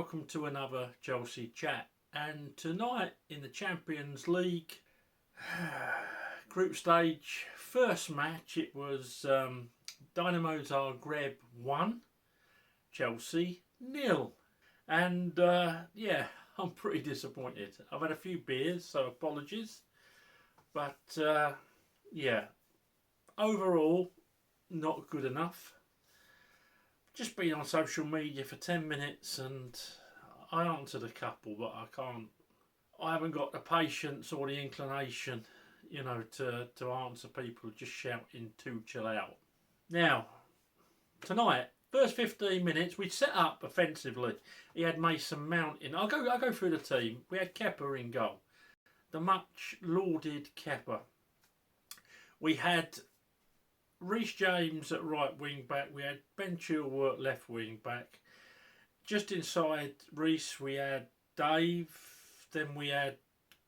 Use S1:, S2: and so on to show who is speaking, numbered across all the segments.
S1: welcome to another Chelsea chat. And tonight in the Champions League group stage first match, it was Dinamo Zagreb 1, Chelsea 0. And yeah, I'm pretty disappointed. I've had a few beers, so apologies. But yeah, overall, not good enough. Just been on social media for 10 minutes and I answered a couple, but I haven't got the patience or the inclination, to answer people just shouting Tuchel Out. Now, tonight, first 15 minutes, we set up offensively. He had Mason Mount in. I'll go through the team. We had Kepa in goal. The much lauded Kepa. We had Reece James at right wing back. We had Ben Chilwell at left wing back. Just inside Reece we had Dave. Then we had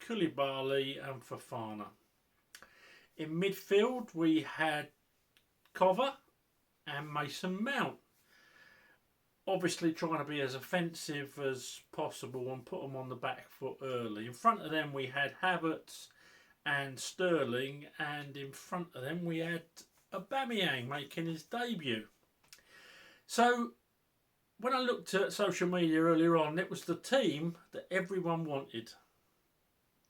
S1: Koulibaly and Fofana. In midfield we had Cover and Mason Mount. Obviously trying to be as offensive as possible and put them on the back foot early. In front of them we had Havertz and Sterling, and in front of them we had Aubameyang making his debut. So when I looked at social media earlier on, it was the team that everyone wanted.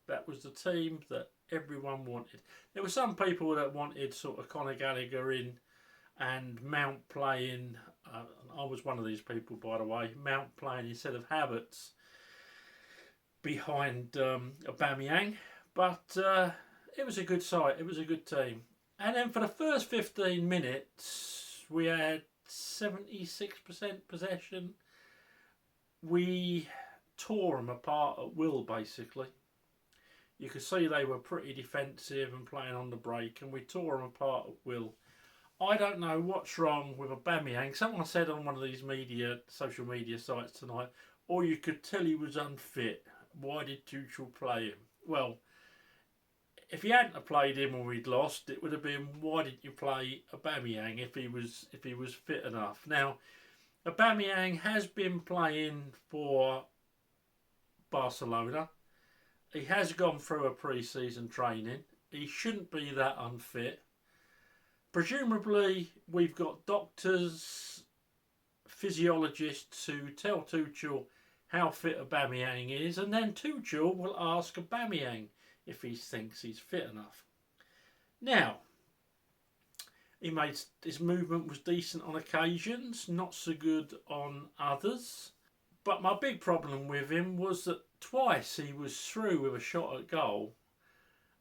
S1: That was the team that everyone wanted. There were some people that wanted sort of Conor Gallagher in and Mount playing. I was one of these people, by the way. Mount playing instead of Havertz behind Aubameyang. But it was a good sight. It was a good team. And then for the first 15 minutes, we had 76% possession. We tore them apart at will, basically. You could see they were pretty defensive and playing on the break, and we tore them apart at will. I don't know what's wrong with Aubameyang. Someone said on one of these social media sites tonight, or you could tell he was unfit. Why did Tuchel play him? Well, if he hadn't have played him or we'd lost, it would have been, why didn't you play Aubameyang if he was fit enough? Now, Aubameyang has been playing for Barcelona. He has gone through a pre-season training. He shouldn't be that unfit. Presumably, we've got doctors, physiologists who tell Tuchel how fit Aubameyang is, and then Tuchel will ask Aubameyang if he thinks he's fit enough. Now, his movement was decent on occasions, not so good on others. But my big problem with him was that twice he was through with a shot at goal.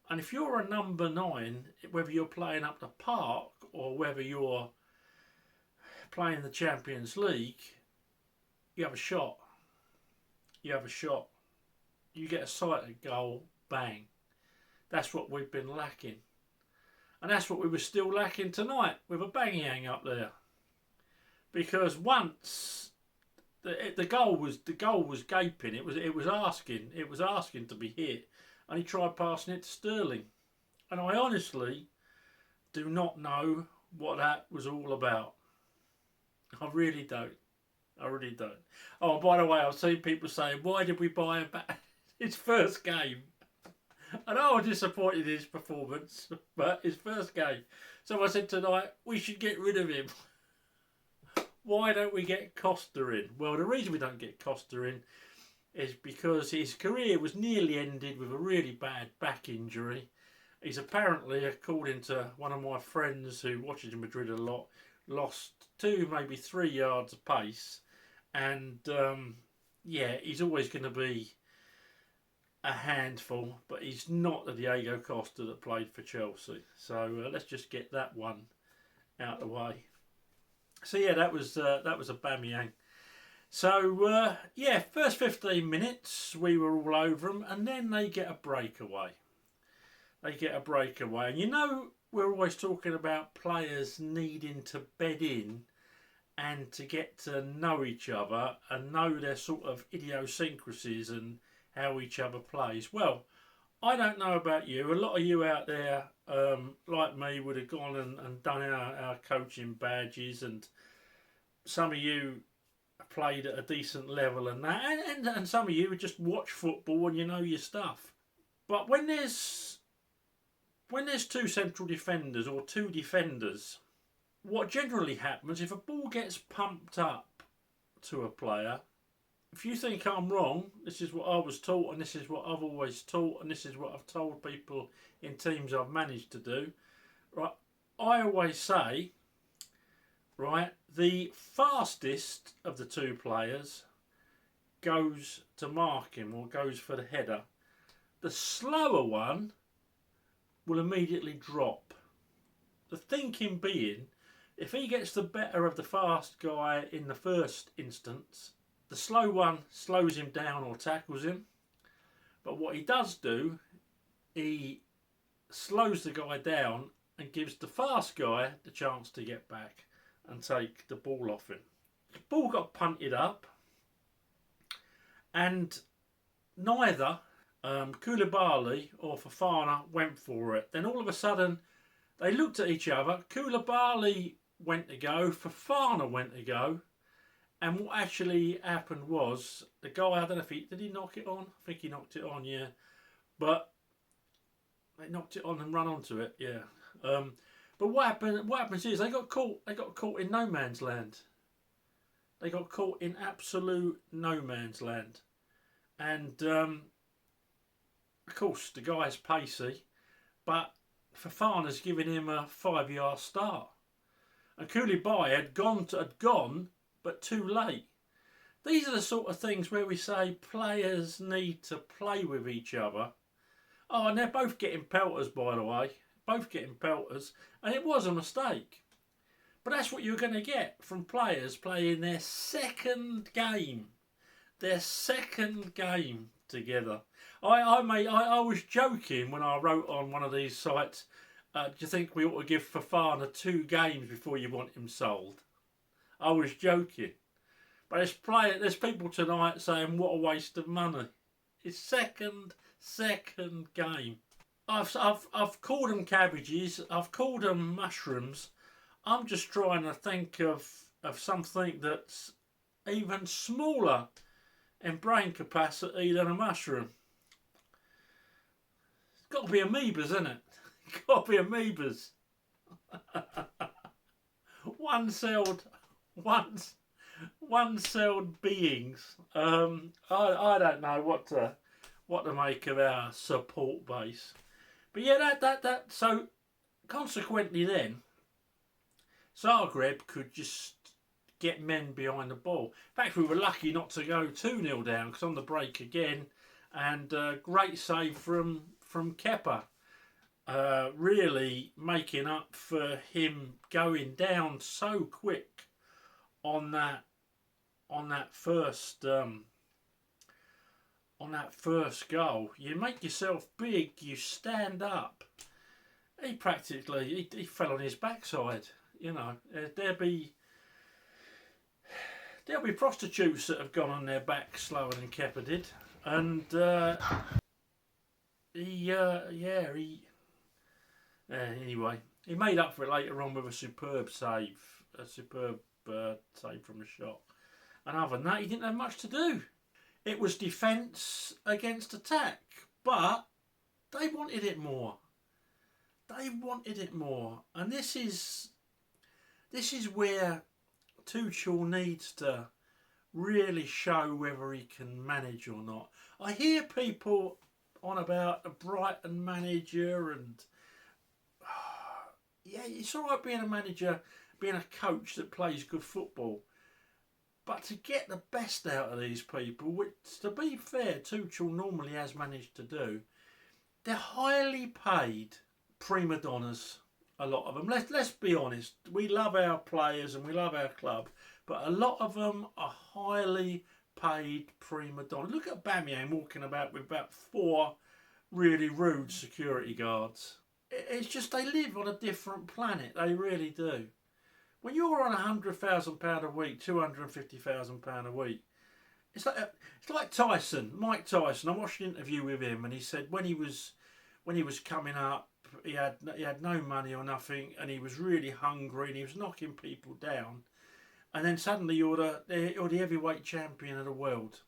S1: And if you're a number 9, whether you're playing up the park or whether you're playing the Champions League, you have a shot. You have a shot. You get a sight at goal, bang. That's what we've been lacking. And that's what we were still lacking tonight with Aubameyang up there. Because once the goal was gaping, it was asking to be hit, and he tried passing it to Sterling. And I honestly do not know what that was all about. I really don't. I really don't. Oh, by the way, I've seen people saying, why did we buy him back? His first game. I know I was disappointed in his performance, but his first game. So I said tonight, we should get rid of him. Why don't we get Costa in? Well, the reason we don't get Costa in is because his career was nearly ended with a really bad back injury. He's apparently, according to one of my friends who watches in Madrid a lot, lost 2, maybe 3 yards of pace. And yeah, he's always going to be a handful, but he's not the Diego Costa that played for Chelsea. So let's just get that one out of the way. So yeah, that was Aubameyang. So yeah, first 15 minutes we were all over them, and then they get a breakaway. And we're always talking about players needing to bed in and to get to know each other and know their sort of idiosyncrasies and how each other plays. Well, I don't know about you. A lot of you out there, like me, would have gone and done our coaching badges, and some of you played at a decent level and that, and some of you would just watch football and you know your stuff. But when there's two central defenders or two defenders, what generally happens if a ball gets pumped up to a player, if you think I'm wrong, this is what I was taught and this is what I've always taught and this is what I've told people in teams I've managed to do, right? I always say, right, the fastest of the two players goes to mark him or goes for the header. The slower one will immediately drop. The thinking being, if he gets the better of the fast guy in the first instance, the slow one slows him down or tackles him. But what he does do, he slows the guy down and gives the fast guy the chance to get back and take the ball off him. The ball got punted up and neither Koulibaly or Fofana went for it. Then all of a sudden they looked at each other. Koulibaly went to go, Fofana went to go, and what actually happened was the guy, I don't know if did he knock it on? I think he knocked it on, yeah. But they knocked it on and run onto it, yeah. But what happens is they got caught in no man's land. They got caught in absolute no man's land. And of course the guy's pacey, but Fofana's giving him a 5-yard start. And Koulibaly had gone, but too late. These are the sort of things where we say players need to play with each other. Oh, and they're both getting pelters, by the way. Both getting pelters. And it was a mistake. But that's what you're going to get from players playing their second game. Their second game together. I was joking when I wrote on one of these sites, do you think we ought to give Fofana 2 games before you want him sold? I was joking. But there's people tonight saying what a waste of money. His second game. I've called them cabbages, I've called them mushrooms. I'm just trying to think of something that's even smaller in brain capacity than a mushroom. It's got to be amoebas, isn't it? It's got to be amoebas. One-celled beings. I don't know what to make of our support base. But yeah, that so consequently then Zagreb could just get men behind the ball. In fact, we were lucky not to go 2-0 down because on the break again, and great save from Kepa, really making up for him going down so quick on that first goal. You make yourself big, you stand up. He practically he fell on his backside. You know, there'll be prostitutes that have gone on their back slower than Kepa did, and anyway, he made up for it later on with a superb save from a shot. And other than that, he didn't have much to do. It was defence against attack, but they wanted it more. And this is where Tuchel needs to really show whether he can manage or not. I hear people on about a Brighton manager and yeah, it's all right being a manager, being a coach that plays good football. But to get the best out of these people, which, to be fair, Tuchel normally has managed to do, they're highly paid prima donnas, a lot of them. Let's be honest, we love our players and we love our club, but a lot of them are highly paid prima donnas. Look at Bamiyang walking about with about 4 really rude security guards. It's just they live on a different planet, they really do. When you're on £100,000 a week, £250,000 a week, it's like Tyson, Mike Tyson. I watched an interview with him, and he said when he was coming up, he had no money or nothing, and he was really hungry, and he was knocking people down. and then suddenly you're the heavyweight champion of the world,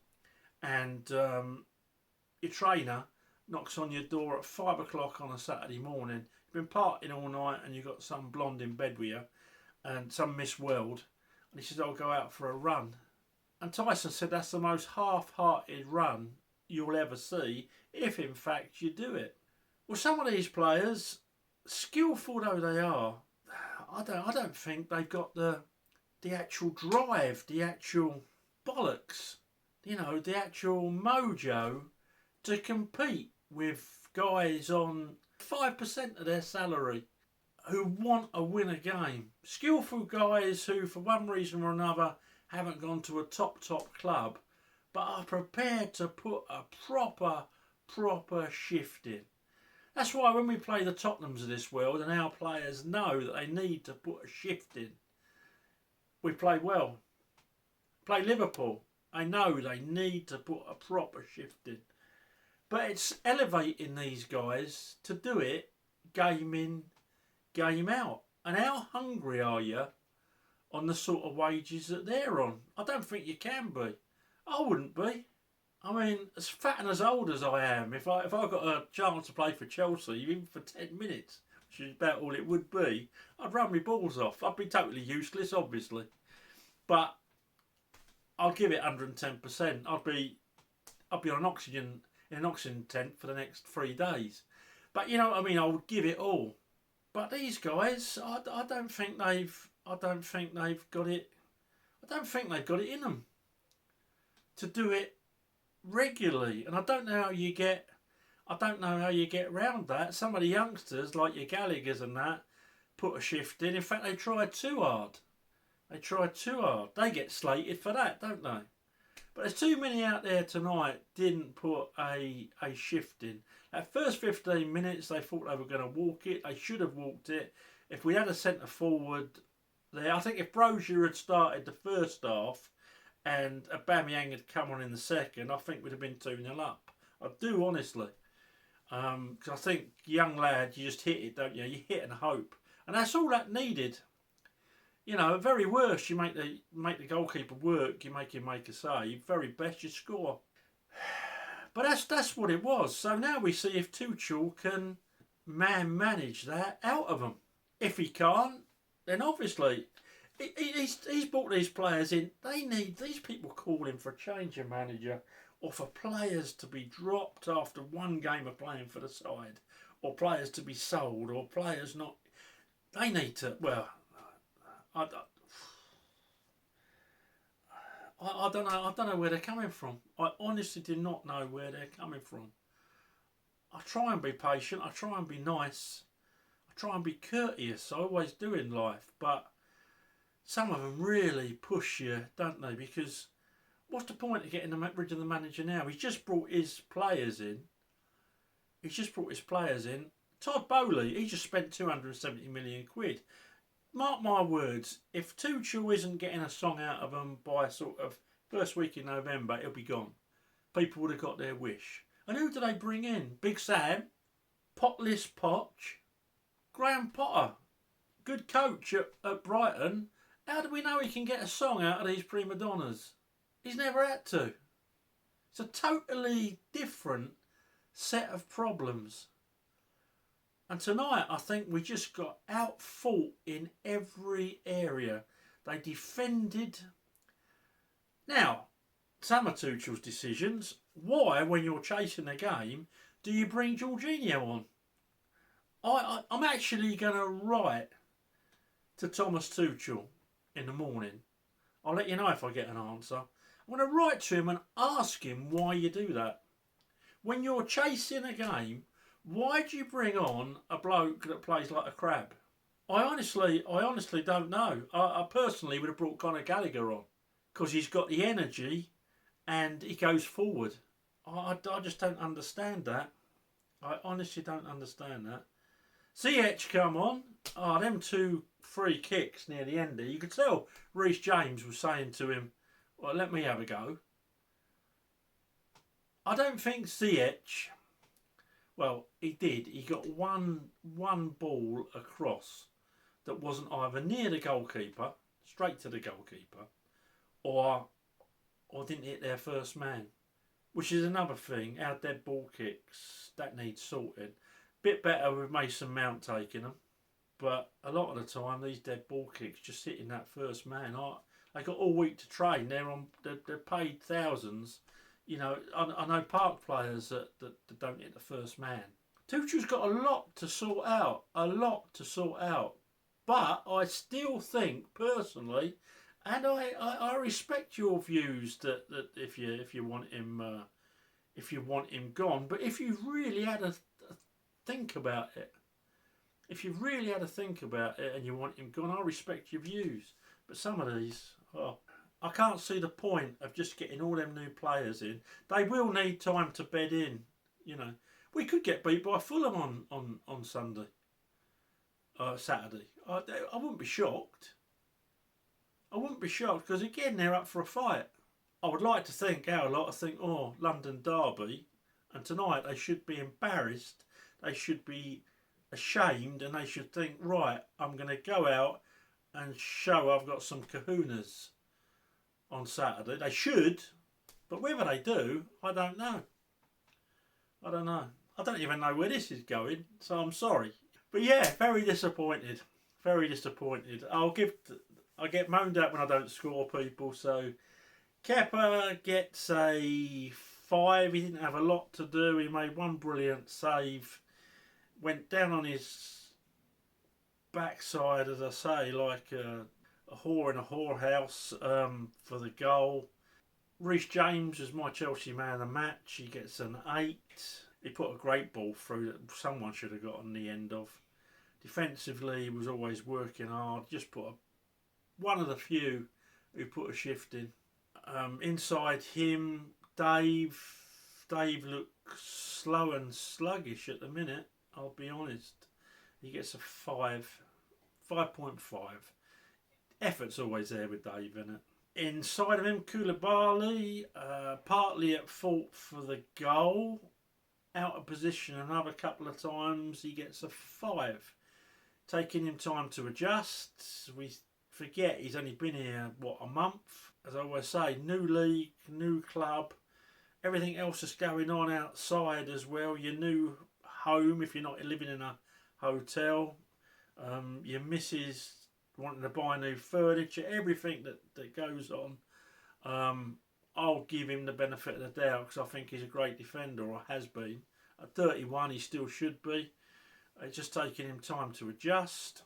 S1: and your trainer knocks on your door at 5 o'clock on a Saturday morning. You've been partying all night, and you've got some blonde in bed with you, and some Miss World, and he says, "I'll go out for a run." And Tyson said that's the most half-hearted run you'll ever see, if in fact you do it. Well, some of these players, skillful though they are, I don't think they've got the actual drive, the actual bollocks, the actual mojo to compete with guys on 5% of their salary who want to win a game. Skillful guys who, for one reason or another, haven't gone to a top club, but are prepared to put a proper shift in. That's why when we play the Tottenhams of this world, and our players know that they need to put a shift in, we play well. Play Liverpool, I know they need to put a proper shift in. But it's elevating these guys to do it game in, game out. And how hungry are you on the sort of wages that they're on? I don't think you can be. I wouldn't be. I mean, as fat and as old as I am, if I got a chance to play for Chelsea, even for 10 minutes, which is about all it would be, I'd run my balls off. I'd be totally useless, obviously. But I'd give it 110%. I'd be on in an oxygen tent for the next 3 days. But you know what I mean? I would give it all. But these guys, I don't think they've got it. I don't think they've got it in them to do it regularly. And I don't know how you get around that. Some of the youngsters, like your Gallaghers and that, put a shift in. In fact, they tried too hard. They get slated for that, don't they? But there's too many out there tonight didn't put a shift in. That first 15 minutes, they thought they were going to walk it. They should have walked it. If we had a centre forward there, I think if Brozier had started the first half and Aubameyang had come on in the second, I think we'd have been 2-0 up. I do, honestly. Because I think, young lad, you just hit it, don't you? You hit and hope. And that's all that needed. At very worst, you make the goalkeeper work, you make him make a save. Very best, you score. But that's what it was. So now we see if Tuchel can manage that out of them. If he can't, then obviously he's brought these players in. They need these people calling for a change of manager, or for players to be dropped after one game of playing for the side, or players to be sold, or players not. They need to. Well, I don't know. I don't know where they're coming from. I honestly do not know where they're coming from. I try and be patient. I try and be nice. I try and be courteous. I always do in life. But some of them really push you, don't they? Because what's the point of getting rid of the manager now? He's just brought his players in. Todd Bowley, he just spent 270 million quid. Mark my words, if Tuchel isn't getting a song out of them by sort of first week in November, he'll be gone. People would have got their wish. And who do they bring in? Big Sam, Potless Poch, Graham Potter, good coach at Brighton. How do we know he can get a song out of these prima donnas? He's never had to. It's a totally different set of problems. And tonight, I think we just got outfought in every area. They defended. Now, some of Tuchel's decisions. Why, when you're chasing a game, do you bring Jorginho on? I'm actually going to write to Thomas Tuchel in the morning. I'll let you know if I get an answer. I'm going to write to him and ask him why you do that. When you're chasing a game, why do you bring on a bloke that plays like a crab? I honestly don't know. I personally would have brought Conor Gallagher on because he's got the energy and he goes forward. I just don't understand that. I honestly don't understand that. Ziyech come on. Them 2 free kicks near the end there. You could tell Reece James was saying to him, well, let me have a go. I don't think Ziyech... Well, he did. He got one ball across that wasn't either near the goalkeeper, straight to the goalkeeper, or didn't hit their first man, which is another thing. Our dead ball kicks, that needs sorting. Bit better with Mason Mount taking them, but a lot of the time these dead ball kicks just hitting that first man. They got all week to train. They're paid thousands. You know, I know park players that don't hit the first man. Tuchel's got a lot to sort out. But I still think personally, and I respect your views that if you want him gone, but if you really had a think about it, and you want him gone, I respect your views. But some of these, I can't see the point of just getting all them new players in. They will need time to bed in. You know, we could get beat by Fulham on Sunday, Saturday. I wouldn't be shocked. Because again, they're up for a fight. I would like to think our lot think, London derby, and tonight they should be embarrassed. They should be ashamed, and they should think, right, I'm going to go out and show I've got some kahunas on Saturday. They should, but whether they do, I don't know. I don't even know where this is going, so I'm sorry. But yeah, very disappointed. I get moaned at when I don't score, people. So Kepa gets a 5. He didn't have a lot to do. He made one brilliant save. Went down on his backside, as I say, like a whore in a whorehouse for the goal. Reece James was my Chelsea man of the match. He gets an 8. He put a great ball through that someone should have got on the end of. Defensively, he was always working hard. Just one of the few who put a shift in. Inside him, Dave looks slow and sluggish at the minute, I'll be honest. He gets a 5.5. Effort's always there with Dave, isn't it? Inside of him, Koulibaly, partly at fault for the goal. Out of position another couple of times. He gets a 5. Taking him time to adjust. We forget he's only been here, a month? As I always say, new league, new club. Everything else that's going on outside as well. Your new home, if you're not living in a hotel. Your missus wanting to buy new furniture. Everything that goes on. I'll give him the benefit of the doubt because I think he's a great defender, or has been. At 31, he still should be. It's just taking him time to adjust.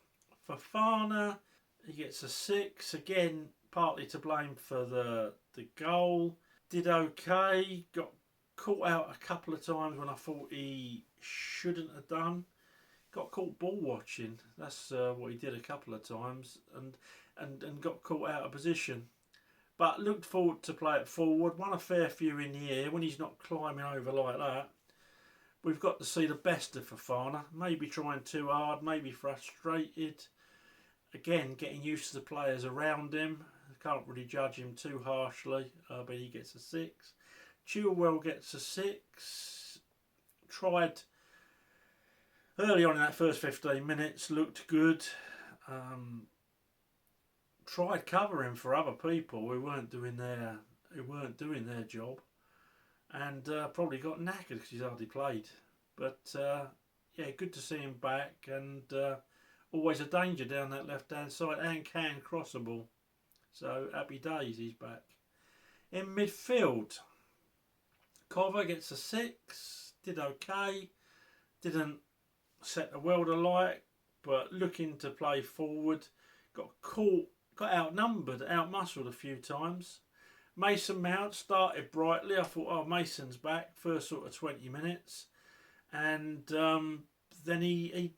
S1: Fofana, he gets a 6. Again, partly to blame for the goal. Did okay. Got caught out a couple of times when I thought he shouldn't have done. Got caught ball watching. That's what he did a couple of times. And got caught out of position. But looked forward to play it forward. Won a fair few in the air when he's not climbing over like that. We've got to see the best of Fofana. Maybe trying too hard, maybe frustrated. Again, getting used to the players around him. Can't really judge him too harshly, but he gets a 6. Chilwell gets a 6. Tried early on in that first 15 minutes, looked good. Tried covering for other people who weren't doing their job, and probably got knackered because he's hardly played. But yeah, good to see him back, and always a danger down that left hand side, and can cross a ball. So happy days, he's back. In midfield, Cover gets a 6. Did okay. Didn't set the world alight, but looking to play forward. Got caught. Got outnumbered, outmuscled a few times. Mason Mount started brightly. I thought, Mason's back. First sort of 20 minutes. And then he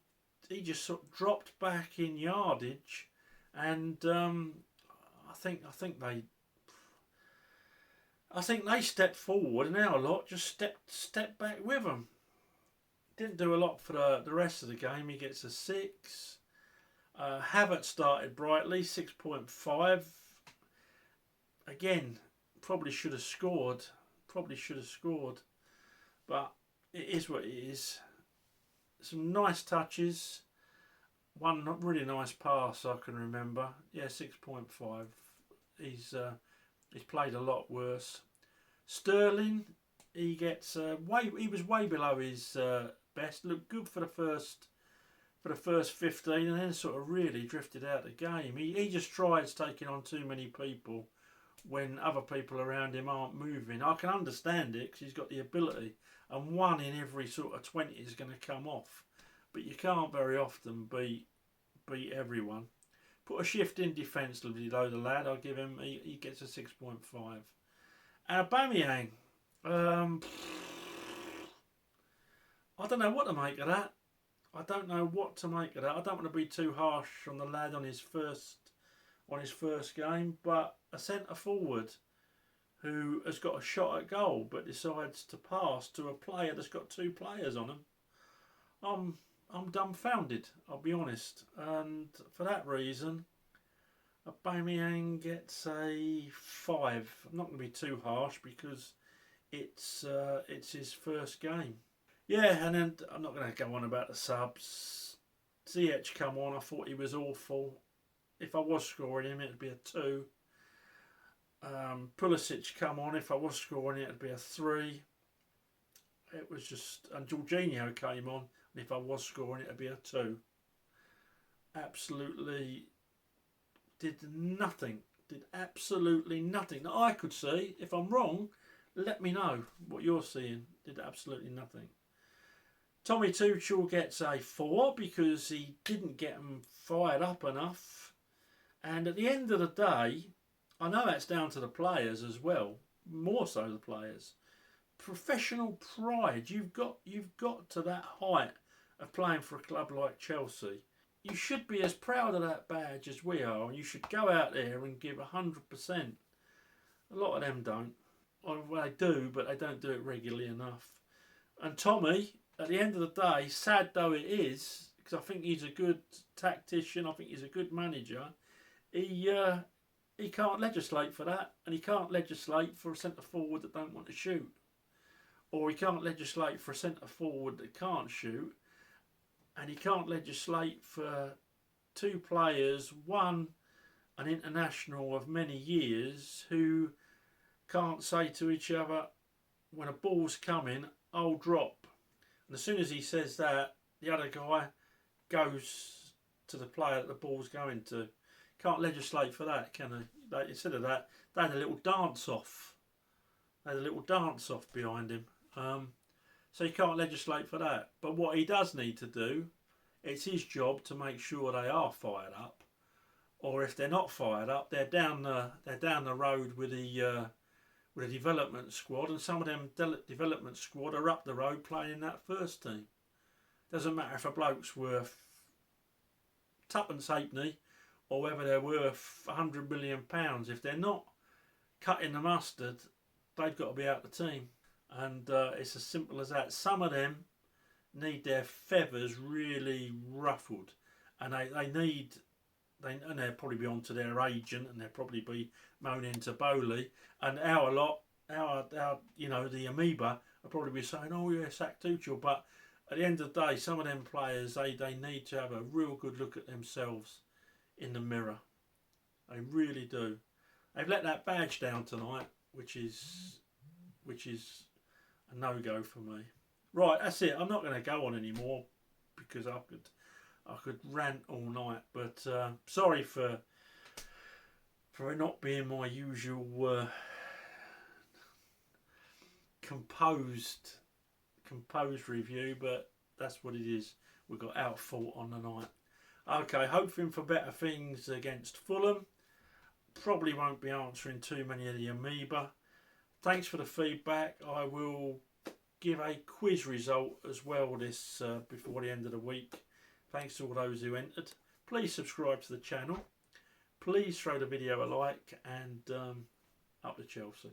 S1: just sort of dropped back in yardage. And I think they stepped forward, and our lot just stepped back with them. Didn't do a lot for the rest of the game. He gets a 6. Havertz started brightly, 6.5. Again, probably should have scored. But it is what it is. Some nice touches. one really nice pass I can remember. Yeah, 6.5. He's played a lot worse. Sterling, he gets he was way below his best. Looked good for the first 15, and then sort of really drifted out of the game. He just tries taking on too many people when other people around him aren't moving. I can understand it because he's got the ability, and one in every sort of 20 is going to come off. But you can't very often beat everyone. Put a shift in defensively though, the lad. I'll give him. He gets a 6.5. Aubameyang. I don't know what to make of that. I don't know what to make of that. I don't want to be too harsh on the lad on his first game, but a centre forward who has got a shot at goal but decides to pass to a player that's got two players on him. I'm dumbfounded, I'll be honest. And for that reason, Aubameyang gets a 5. I'm not going to be too harsh because it's his first game. Yeah, and then I'm not going to go on about the subs. Ziyech come on, I thought he was awful. If I was scoring him, it'd be a 2. Pulisic come on, if I was scoring it, it'd be a 3. It was just... And Jorginho came on, and if I was scoring it, it'd be a 2. Absolutely did nothing. Did absolutely nothing that I could see. If I'm wrong, let me know what you're seeing. Did absolutely nothing. Tommy Tuchel gets a 4 because he didn't get them fired up enough. And at the end of the day, I know that's down to the players as well, more so the players. Professional pride. You've got to that height of playing for a club like Chelsea. You should be as proud of that badge as we are, and you should go out there and give 100%. A lot of them don't. Well, they do, but they don't do it regularly enough. And Tommy, at the end of the day, sad though it is, because I think he's a good tactician, I think he's a good manager, he can't legislate for that, and he can't legislate for a centre forward that don't want to shoot. Or he can't legislate for a centre forward that can't shoot, and he can't legislate for two players, one an international of many years, who can't say to each other, when a ball's coming, I'll drop. And as soon as he says that, the other guy goes to the player that the ball's going to. Can't legislate for that, can they? Instead of that, they had a little dance-off. They had a little dance-off behind him. So he can't legislate for that. But what he does need to do, it's his job to make sure they are fired up. Or if they're not fired up, they're down the road with a development squad, and some of them development squad are up the road playing in that first team. Doesn't matter if a bloke's worth tuppence halfpenny or whether they're worth £100 million. If they're not cutting the mustard, they've got to be out the team. And it's as simple as that. Some of them need their feathers really ruffled, and they'll probably be on to their agent, and they'll probably be moaning to Bowley, and our lot, the amoeba will probably be saying, oh yeah, sack Tuchel. But at the end of the day, some of them players, they need to have a real good look at themselves in the mirror. They really do. They've let that badge down tonight, which is a no-go for me. Right, that's it. I'm not going to go on anymore because I could rant all night. But sorry for it not being my usual composed review, but that's what it is. We've got outfought on the night. Okay, hoping for better things against Fulham. Probably won't be answering too many of the amoeba. Thanks for the feedback. I will give a quiz result as well this before the end of the week. Thanks to all those who entered. Please subscribe to the channel. Please throw the video a like, and up to Chelsea.